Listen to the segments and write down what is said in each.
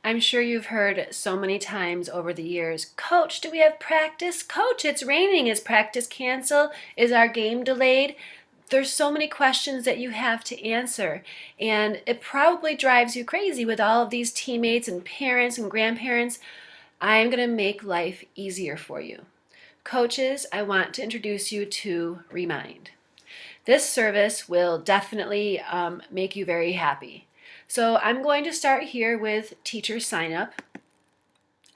I'm sure you've heard so many times over the years, Coach, do we have practice? Coach, it's raining. Is practice canceled? Is our game delayed? There's so many questions that you have to answer, and it probably drives you crazy with all of these teammates and parents and grandparents. I'm going to make life easier for you. Coaches, I want to introduce you to Remind. This service will definitely make you very happy. So I'm going to start here with teacher sign up.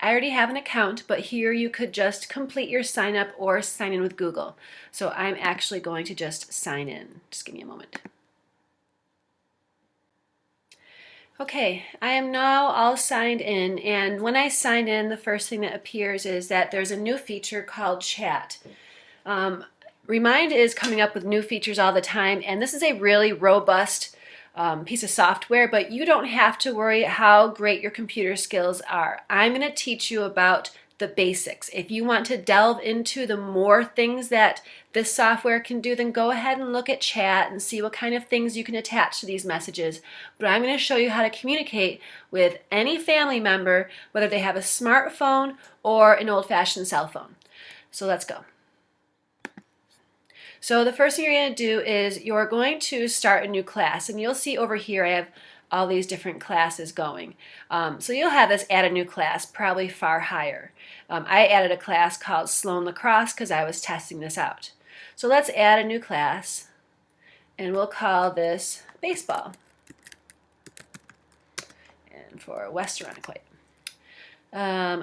I already have an account, but here you could just complete your sign up or sign in with Google. So I'm actually going to just sign in. Just give me a moment. Okay, I am now all signed in, and when I sign in, the first thing that appears is that there's a new feature called Chat. Remind is coming up with new features all the time, and this is a really robust piece of software, but you don't have to worry how great your computer skills are. I'm going to teach you about the basics. If you want to delve into the more things that this software can do, then go ahead and look at Chat and see what kind of things you can attach to these messages. But I'm going to show you how to communicate with any family member, whether they have a smartphone or an old-fashioned cell phone. So let's go. So the first thing you're going to do is you're going to start a new class, and you'll see over here I have all these different classes going. So you'll have this add a new class, probably far higher. I added a class called Sloan Lacrosse because I was testing this out. So let's add a new class, and we'll call this baseball, and for West Irondequoit.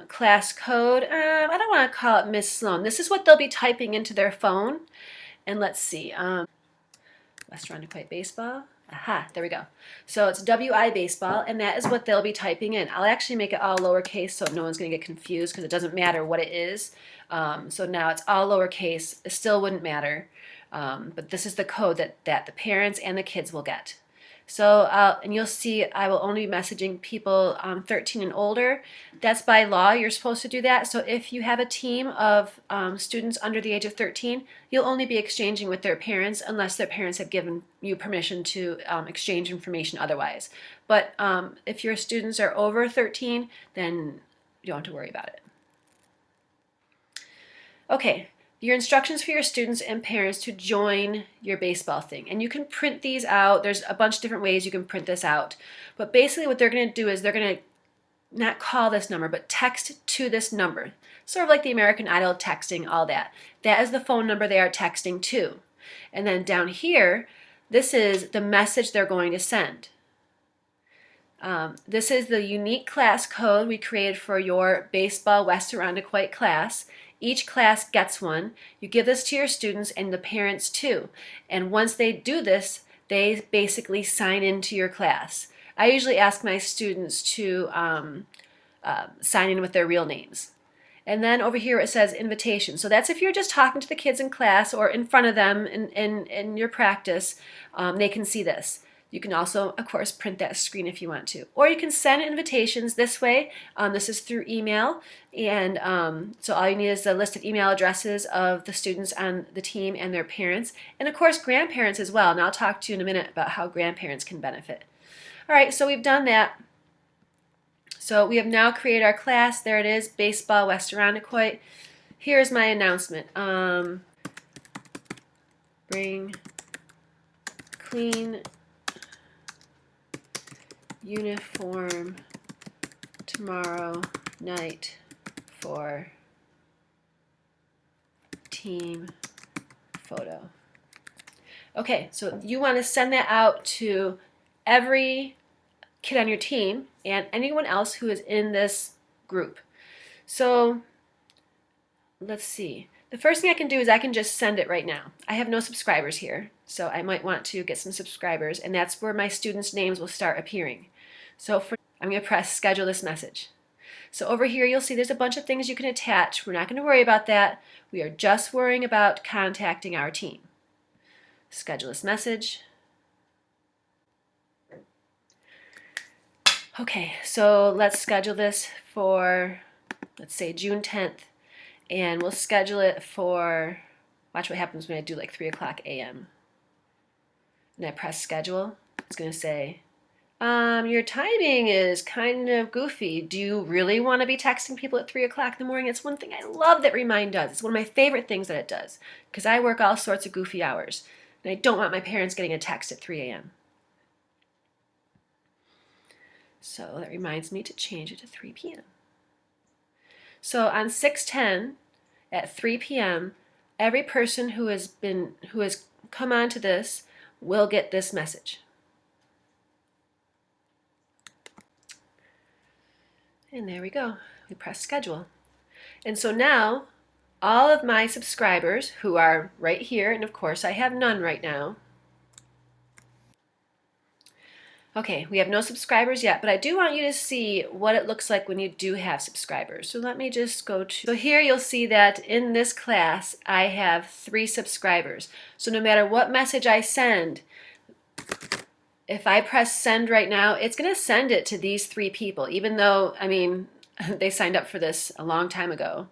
Class code, I don't want to call it Miss Sloan. This is what they'll be typing into their phone. And let's see, West Irondequoit baseball. Aha, there we go. So it's WI baseball, and that is what they'll be typing in. I'll actually make it all lowercase so no one's going to get confused because it doesn't matter what it is. So now it's all lowercase. It still wouldn't matter, but this is the code that the parents and the kids will get. So, and you'll see I will only be messaging people 13 and older. That's by law, you're supposed to do that. So if you have a team of students under the age of 13, you'll only be exchanging with their parents unless their parents have given you permission to exchange information otherwise. But if your students are over 13, then you don't have to worry about it. Okay. Your instructions for your students and parents to join your baseball thing. And you can print these out. There's a bunch of different ways you can print this out. But basically what they're going to do is they're going to not call this number, but text to this number. Sort of like the American Idol texting, all that. That is the phone number they are texting to. And then down here, this is the message they're going to send. This is the unique class code we created for your Baseball West Irondequoit class. Each class gets one. You give this to your students and the parents too. And once they do this, they basically sign into your class. I usually ask my students to sign in with their real names. And then over here it says invitation. So that's if you're just talking to the kids in class or in front of them in your practice, they can see this. You can also, of course, print that screen if you want to. Or you can send invitations this way. This is through email. And so all you need is a list of email addresses of the students on the team and their parents. And of course, grandparents as well. And I'll talk to you in a minute about how grandparents can benefit. All right, so we've done that. So we have now created our class. There it is, Baseball West Irondequoit. Here's my announcement. Bring clean uniform tomorrow night for team photo. Okay, so you want to send that out to every kid on your team and anyone else who is in this group. So let's see. The first thing I can do is I can just send it right now. I have no subscribers here, so I might want to get some subscribers, and that's where my students' names will start appearing. So I'm going to press schedule this message. So over here you'll see there's a bunch of things you can attach. We're not going to worry about that. We are just worrying about contacting our team. Schedule this message. Okay, so let's schedule this for, let's say, June 10th. And we'll schedule it for, watch what happens when I do like 3 o'clock a.m. And I press schedule. It's going to say Your timing is kind of goofy. Do you really want to be texting people at 3 o'clock in the morning? It's one thing I love that Remind does. It's one of my favorite things that it does because I work all sorts of goofy hours and I don't want my parents getting a text at 3 a.m. So that reminds me to change it to 3 p.m. So on 6/10 at 3 p.m., every person who has come onto this will get this message. And there we go. We press schedule. And so now all of my subscribers who are right here, and of course I have none right now. Okay, we have no subscribers yet, but I do want you to see what it looks like when you do have subscribers. So let me just go to, so here you'll see that in this class I have 3 subscribers. So no matter what message I send, if I press send right now, it's going to send it to these 3 people, even though, I mean, they signed up for this a long time ago.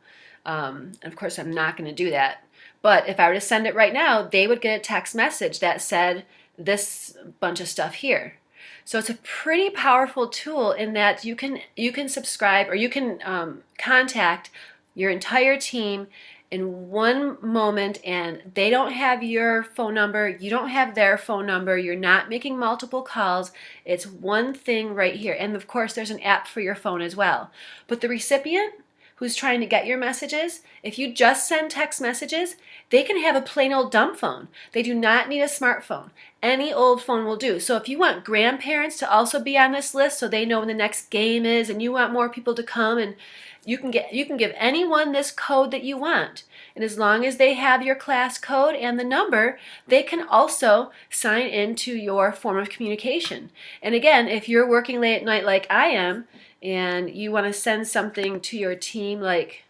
Of course, I'm not going to do that. But if I were to send it right now, they would get a text message that said this bunch of stuff here. So it's a pretty powerful tool in that you can subscribe or you can contact your entire team in one moment, and they don't have your phone number, you don't have their phone number, you're not making multiple calls. It's one thing right here. And of course there's an app for your phone as well. But the recipient who's trying to get your messages, if you just send text messages, they can have a plain old dumb phone. They do not need a smartphone. Any old phone will do. So if you want grandparents to also be on this list so they know when the next game is and you want more people to come, and you can give anyone this code that you want. And as long as they have your class code and the number, they can also sign into your form of communication. And again, if you're working late at night like I am, and you want to send something to your team like,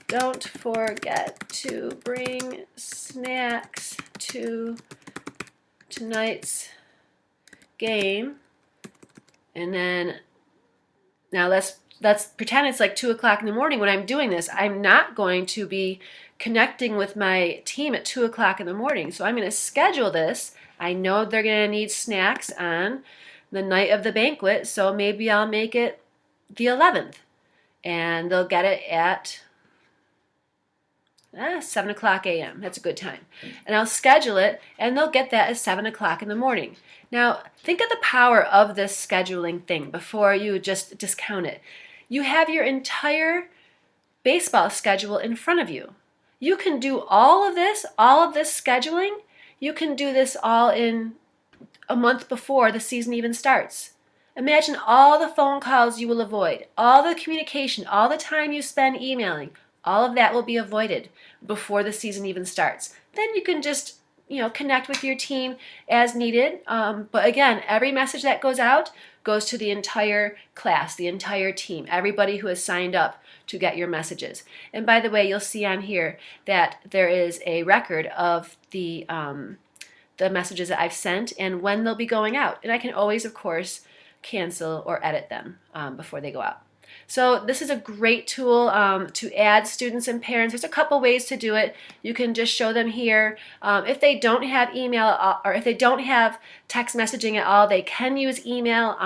don't forget to bring snacks to tonight's game, and then now let's pretend it's like 2 o'clock in the morning when I'm doing this. I'm not going to be connecting with my team at 2 o'clock in the morning. So I'm going to schedule this. I know they're going to need snacks on the night of the banquet, so maybe I'll make it the 11th. And they'll get it at 7 o'clock a.m. That's a good time. And I'll schedule it, and they'll get that at 7 o'clock in the morning. Now, think of the power of this scheduling thing before you just discount it. You have your entire baseball schedule in front of you. You can do all of this scheduling. You can do this all in a month before the season even starts. Imagine all the phone calls you will avoid, all the communication, all the time you spend emailing. All of that will be avoided before the season even starts. Then you can just, connect with your team as needed. But again, every message that goes out goes to the entire class, the entire team, everybody who has signed up to get your messages. And by the way, you'll see on here that there is a record of the messages that I've sent and when they'll be going out. And I can always, of course, cancel or edit them before they go out. So this is a great tool to add students and parents. There's a couple ways to do it. You can just show them here. If they don't have email or if they don't have text messaging at all, they can use email.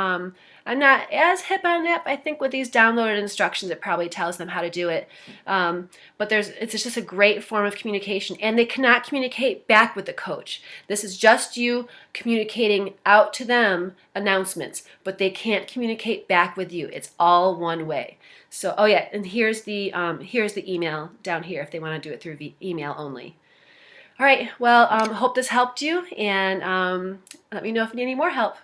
I'm not as hip on that, but I think with these downloaded instructions, it probably tells them how to do it. But it's just a great form of communication, and they cannot communicate back with the coach. This is just you communicating out to them announcements, but they can't communicate back with you. It's all one way. So, oh yeah, and here's the email down here if they want to do it through email only. All right, well, hope this helped you, and let me know if you need any more help.